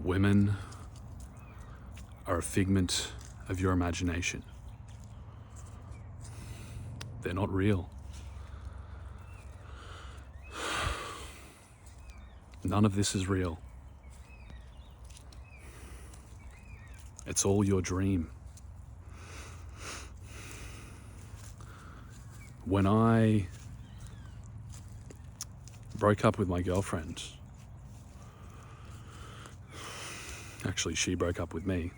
Women are a figment of your imagination. They're not real. None of this is real. It's all your dream. When I broke up with my girlfriend, actually she broke up with me,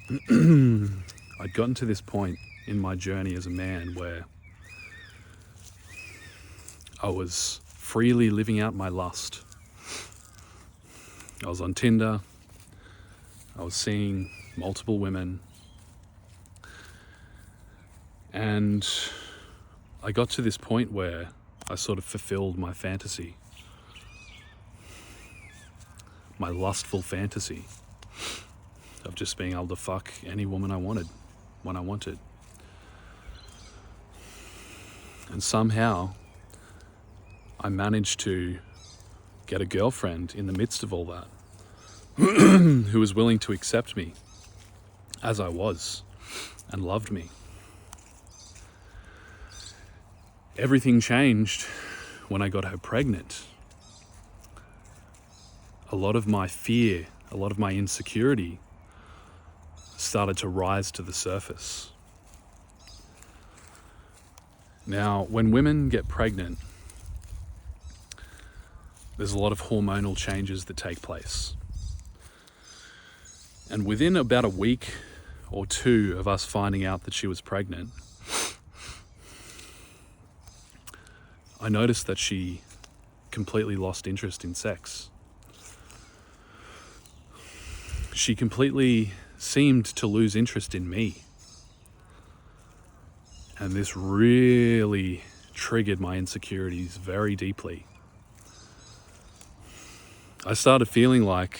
I'd gotten to this point in my journey as a man where I was freely living out my lust. I was on Tinder, I was seeing multiple women, and I got to this point where I sort of fulfilled my fantasy, my lustful fantasy of just being able to fuck any woman I wanted, when I wanted. And somehow I managed to get a girlfriend in the midst of all that who was willing to accept me as I was and loved me. Everything changed when I got her pregnant. A lot of my fear, a lot of my insecurity started to rise to the surface. Now, when women get pregnant, there's a lot of hormonal changes that take place. And within about a week or two of us finding out that she was pregnant, I noticed that she completely lost interest in sex. She completely seemed to lose interest in me. And this really triggered my insecurities very deeply. I started feeling like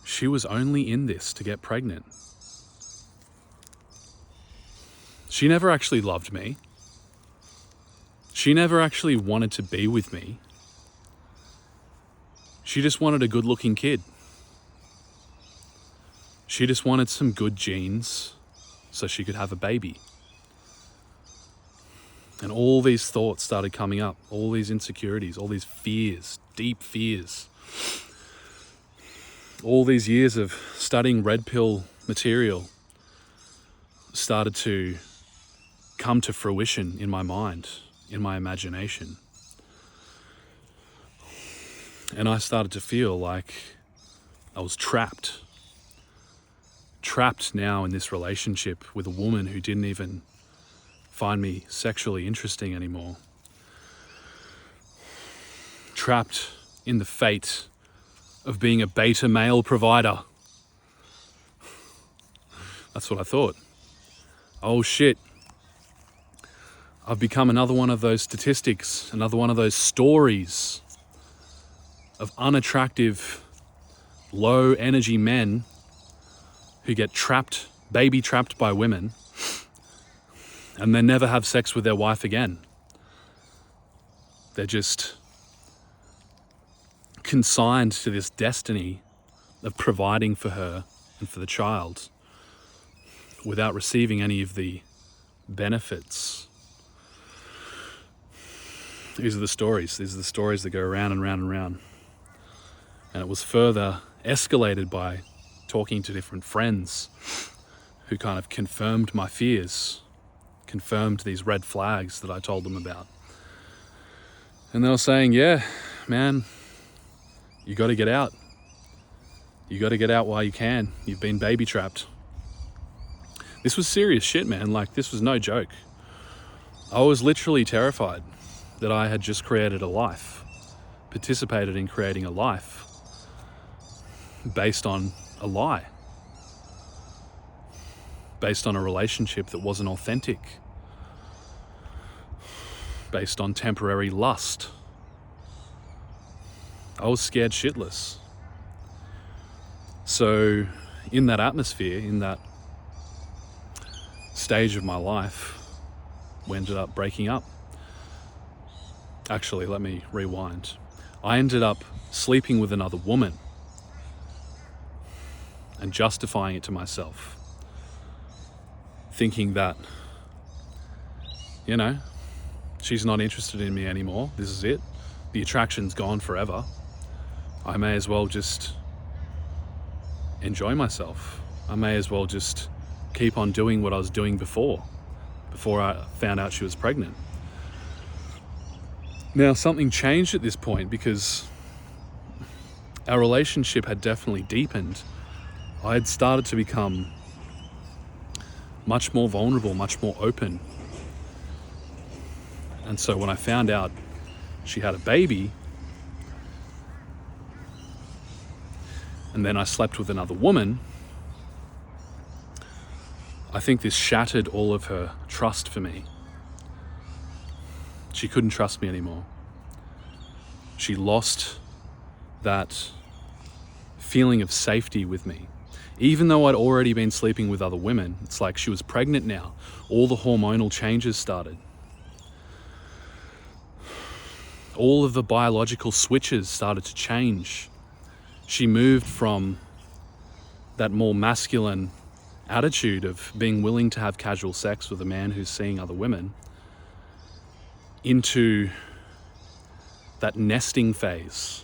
she was only in this to get pregnant. She never actually loved me. She never actually wanted to be with me. She just wanted a good-looking kid. She just wanted some good genes so she could have a baby. And all these thoughts started coming up, all these insecurities, all these fears, deep fears. All these years of studying red pill material started to come to fruition in my mind, in my imagination. And I started to feel like I was trapped now in this relationship with a woman who didn't even find me sexually interesting anymore. Trapped in the fate of being a beta male provider. That's what I thought. Oh shit. I've become another one of those statistics, another one of those stories of unattractive, low energy men who get trapped, baby trapped by women, and then never have sex with their wife again. They're just consigned to this destiny of providing for her and for the child without receiving any of the benefits. These are the stories that go around and round and round. And it was further escalated by talking to different friends who kind of confirmed my fears, confirmed these red flags that I told them about. And they were saying, yeah, man, you got to get out. You got to get out while you can. You've been baby trapped. This was serious shit, man. Like, this was no joke. I was literally terrified that I had just created a life, participated in creating a life based on a lie, based on a relationship that wasn't authentic, based on temporary lust. I was scared shitless. So in that atmosphere, in that stage of my life, we ended up breaking up. Actually, let me rewind. I ended up sleeping with another woman and justifying it to myself, thinking that, she's not interested in me anymore. This is it. The attraction's gone forever. I may as well just enjoy myself. I may as well just keep on doing what I was doing before I found out she was pregnant. Now, something changed at this point because our relationship had definitely deepened. I had started to become much more vulnerable, much more open. And so when I found out she had a baby, and then I slept with another woman, I think this shattered all of her trust for me. She couldn't trust me anymore. She lost that feeling of safety with me. Even though I'd already been sleeping with other women, it's like she was pregnant now. All the hormonal changes started. All of the biological switches started to change. She moved from that more masculine attitude of being willing to have casual sex with a man who's seeing other women into that nesting phase.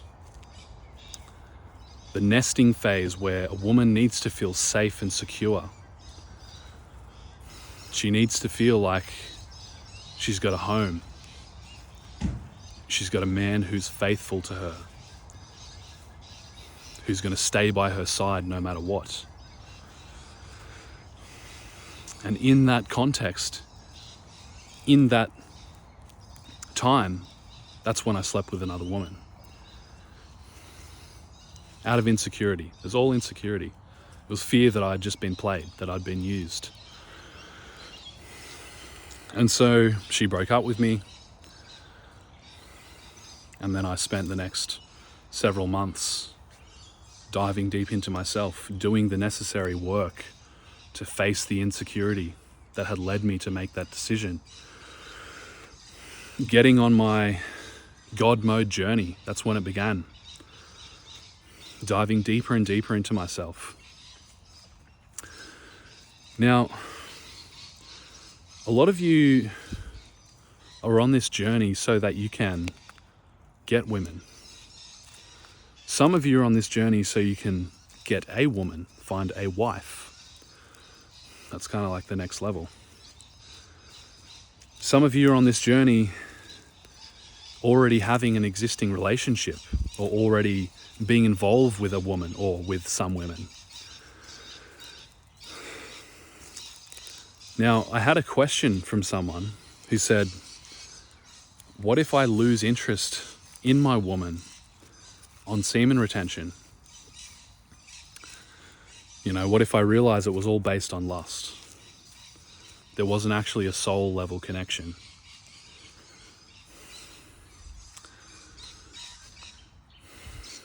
The nesting phase where a woman needs to feel safe and secure. She needs to feel like she's got a home. She's got a man who's faithful to her, who's going to stay by her side no matter what. And in that context, in that time, that's when I slept with another woman. Out of insecurity. It was all insecurity. It was fear that I'd just been played, that I'd been used. And so she broke up with me. And then I spent the next several months diving deep into myself, doing the necessary work to face the insecurity that had led me to make that decision. Getting on my God mode journey, that's when it began. Diving deeper and deeper into myself. Now, a lot of you are on this journey so that you can get women. Some of you are on this journey so you can get a woman, find a wife. That's kind of like the next level. Some of you are on this journey already having an existing relationship or already being involved with a woman or with some women. Now, I had a question from someone who said, what if I lose interest in my woman on semen retention? What if I realize it was all based on lust? There wasn't actually a soul level connection.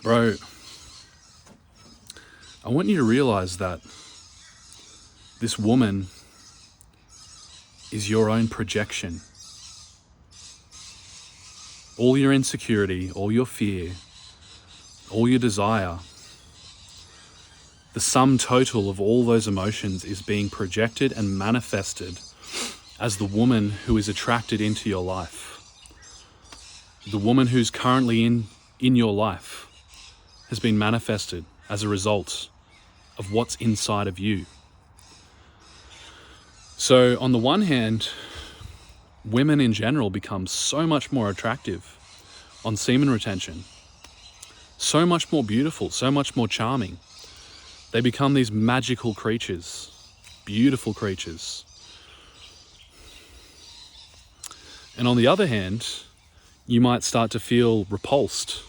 Bro, I want you to realize that this woman is your own projection. All your insecurity, all your fear, all your desire, the sum total of all those emotions is being projected and manifested as the woman who is attracted into your life. The woman who's currently in your life has been manifested as a result of what's inside of you. So on the one hand, women in general become so much more attractive on semen retention, so much more beautiful, so much more charming. They become these magical creatures, beautiful creatures. And on the other hand, you might start to feel repulsed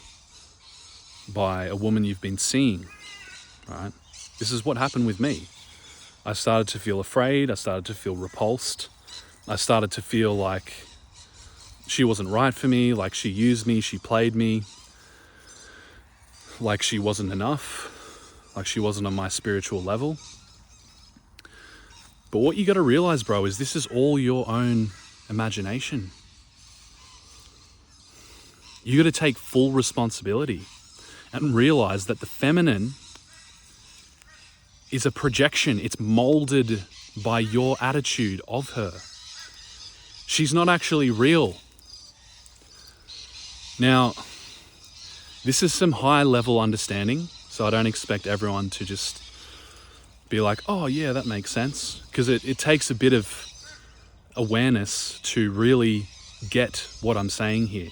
by a woman you've been seeing, right? This is what happened with me. I started to feel afraid. I started to feel repulsed. I started to feel like she wasn't right for me, like she used me, she played me, like she wasn't enough, like she wasn't on my spiritual level. But what you got to realize, bro, is this is all your own imagination. You got to take full responsibility. and realize that the feminine is a projection. It's molded by your attitude of her. She's not actually real. Now, this is some high level understanding, so I don't expect everyone to just be like, oh yeah, that makes sense. Because it takes a bit of awareness to really get what I'm saying here.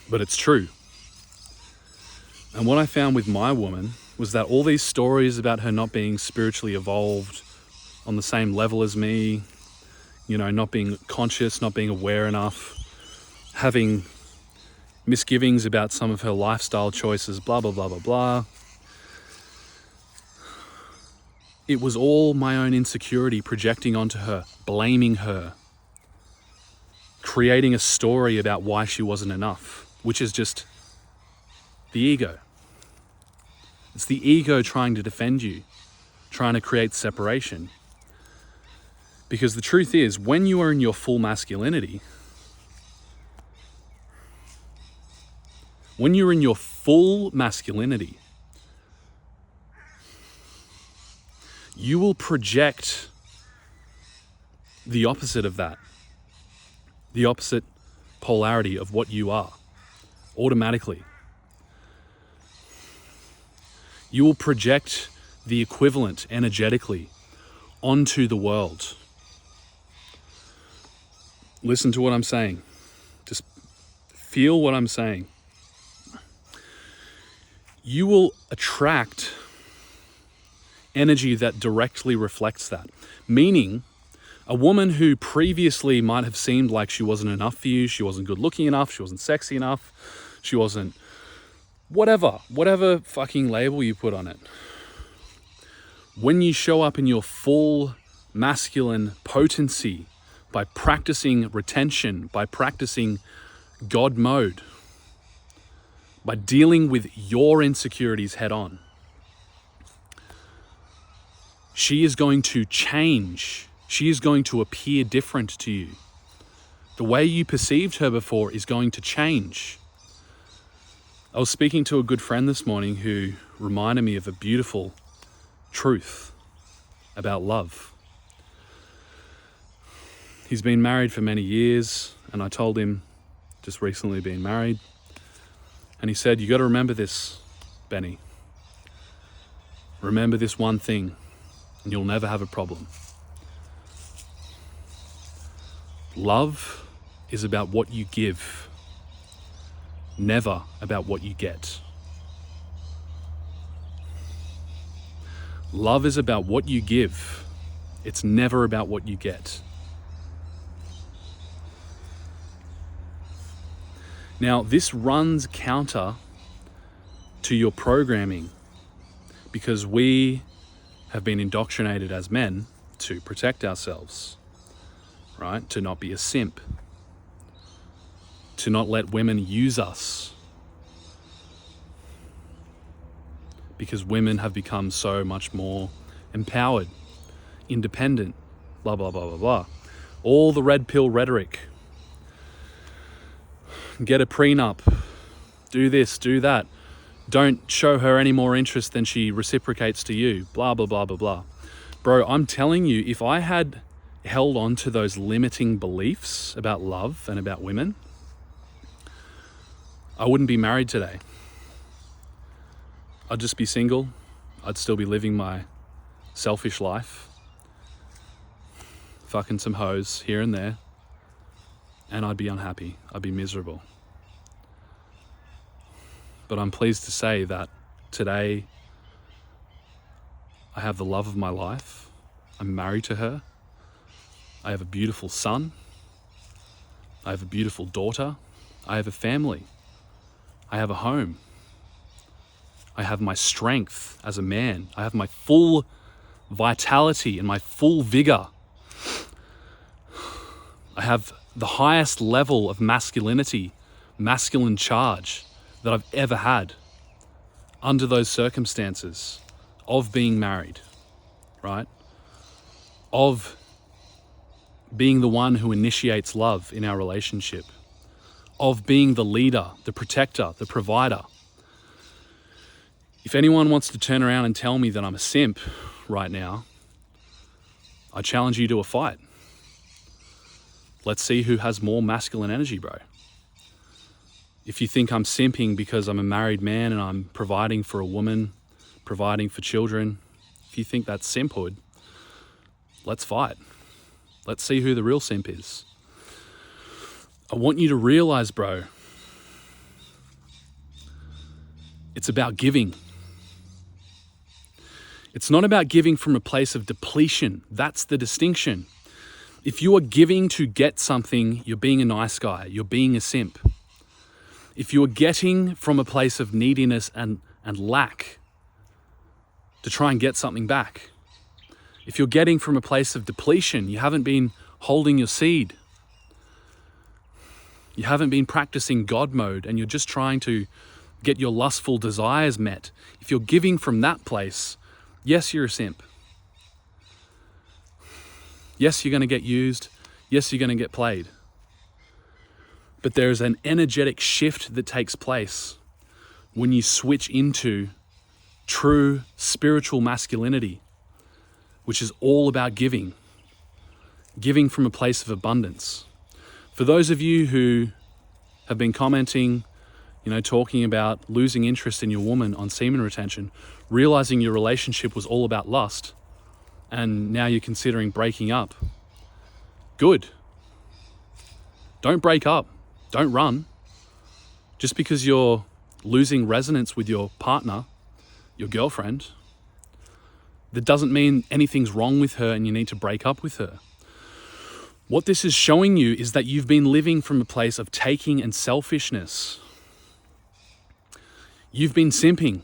But it's true. And what I found with my woman was that all these stories about her not being spiritually evolved on the same level as me, not being conscious, not being aware enough, having misgivings about some of her lifestyle choices, blah, blah, blah, blah, blah. It was all my own insecurity projecting onto her, blaming her, creating a story about why she wasn't enough, which is just the ego. It's the ego trying to defend you, trying to create separation. Because the truth is, when you are in your full masculinity, you will project the opposite of that, the opposite polarity of what you are, automatically. You will project the equivalent energetically onto the world. Listen to what I'm saying. Just feel what I'm saying. You will attract energy that directly reflects that. Meaning, a woman who previously might have seemed like she wasn't enough for you, she wasn't good looking enough, she wasn't sexy enough, she wasn't whatever fucking label you put on it. When you show up in your full masculine potency by practicing retention, by practicing God mode, by dealing with your insecurities head on, she is going to change. She is going to appear different to you. The way you perceived her before is going to change. I was speaking to a good friend this morning who reminded me of a beautiful truth about love. He's been married for many years, and I told him just recently being married, and he said, you got to remember this, Benny. Remember this one thing, and you'll never have a problem. Love is about what you give, never about what you get. Love is about what you give. It's never about what you get. Now, this runs counter to your programming because we have been indoctrinated as men to protect ourselves, right? To not be a simp, to not let women use us, because women have become so much more empowered, independent, blah, blah, blah, blah, blah. All the red pill rhetoric. Get a prenup, do this, do that. Don't show her any more interest than she reciprocates to you, blah, blah, blah, blah, blah. Bro, I'm telling you, if I had held on to those limiting beliefs about love and about women, I wouldn't be married today. I'd just be single. I'd still be living my selfish life, fucking some hoes here and there, and I'd be unhappy. I'd be miserable. But I'm pleased to say that today I have the love of my life. I'm married to her. I have a beautiful son. I have a beautiful daughter. I have a family. I have a home. I have my strength as a man. I have my full vitality and my full vigor. I have the highest level of masculinity, masculine charge that I've ever had under those circumstances of being married, right? Of being the one who initiates love in our relationship, of being the leader, the protector, the provider. If anyone wants to turn around and tell me that I'm a simp right now, I challenge you to a fight. Let's see who has more masculine energy, bro. If you think I'm simping because I'm a married man and I'm providing for a woman, providing for children, if you think that's simphood, let's fight. Let's see who the real simp is. I want you to realize, bro, it's about giving. It's not about giving from a place of depletion. That's the distinction. If you are giving to get something, you're being a nice guy. You're being a simp. If you are getting from a place of neediness and lack to try and get something back, if you're getting from a place of depletion, you haven't been holding your seed, you haven't been practicing God mode, and you're just trying to get your lustful desires met. If you're giving from that place, yes, you're a simp. Yes, you're going to get used. Yes, you're going to get played. But there's an energetic shift that takes place when you switch into true spiritual masculinity, which is all about giving from a place of abundance. For those of you who have been commenting, talking about losing interest in your woman on semen retention, realizing your relationship was all about lust, and now you're considering breaking up, good. Don't break up. Don't run. Just because you're losing resonance with your partner, your girlfriend, that doesn't mean anything's wrong with her and you need to break up with her. What this is showing you is that you've been living from a place of taking and selfishness. You've been simping.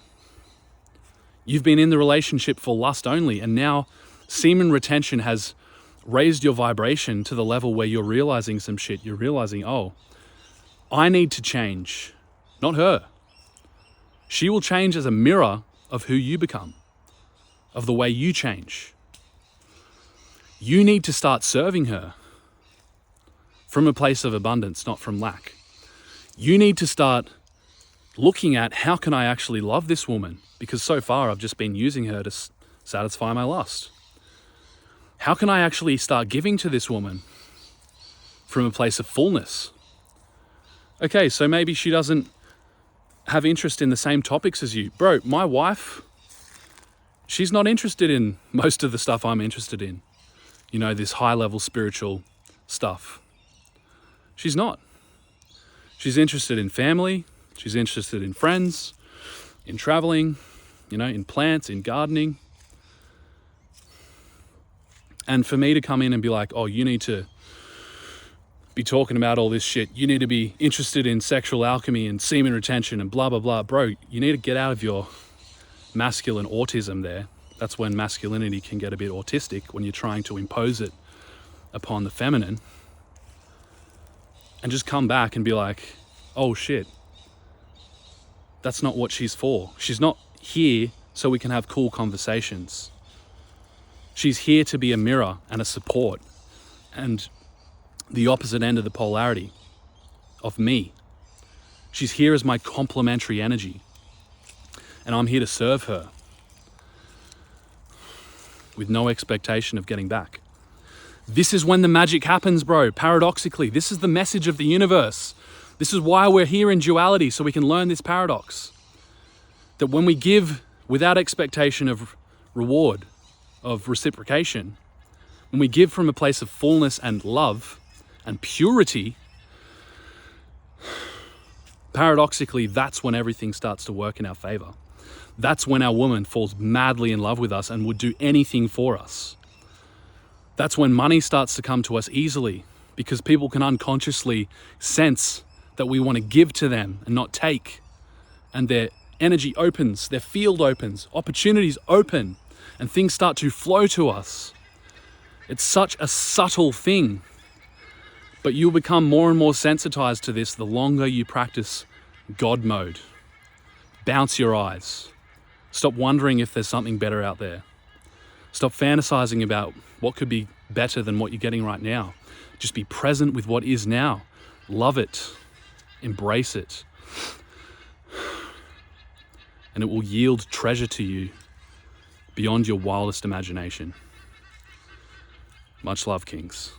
You've been in the relationship for lust only, and now semen retention has raised your vibration to the level where you're realizing some shit. You're realizing, oh, I need to change, not her. She will change as a mirror of who you become, of the way you change. You need to start serving her from a place of abundance, not from lack. You need to start looking at, how can I actually love this woman? Because so far I've just been using her to satisfy my lust. How can I actually start giving to this woman from a place of fullness? Okay, so maybe she doesn't have interest in the same topics as you. Bro, my wife, she's not interested in most of the stuff I'm interested in. This high-level spiritual stuff. She's not. She's interested in family. She's interested in friends, in traveling, in plants, in gardening. And for me to come in and be like, oh, you need to be talking about all this shit. You need to be interested in sexual alchemy and semen retention and blah, blah, blah. Bro, you need to get out of your masculine autism there. That's when masculinity can get a bit autistic, when you're trying to impose it upon the feminine. And just come back and be like, oh shit, that's not what she's for. She's not here so we can have cool conversations. She's here to be a mirror and a support and the opposite end of the polarity of me. She's here as my complementary energy, and I'm here to serve her with no expectation of getting back. This is when the magic happens, bro. Paradoxically, this is the message of the universe. This is why we're here in duality, so we can learn this paradox. That when we give without expectation of reward, of reciprocation, when we give from a place of fullness and love and purity, paradoxically, that's when everything starts to work in our favor. That's when our woman falls madly in love with us and would do anything for us. That's when money starts to come to us easily, because people can unconsciously sense that we want to give to them and not take. And their energy opens, their field opens, opportunities open, and things start to flow to us. It's such a subtle thing, but you'll become more and more sensitized to this the longer you practice God mode. Bounce your eyes. Stop wondering if there's something better out there. Stop fantasizing about what could be better than what you're getting right now. Just be present with what is now. Love it. Embrace it. And it will yield treasure to you beyond your wildest imagination. Much love, Kings.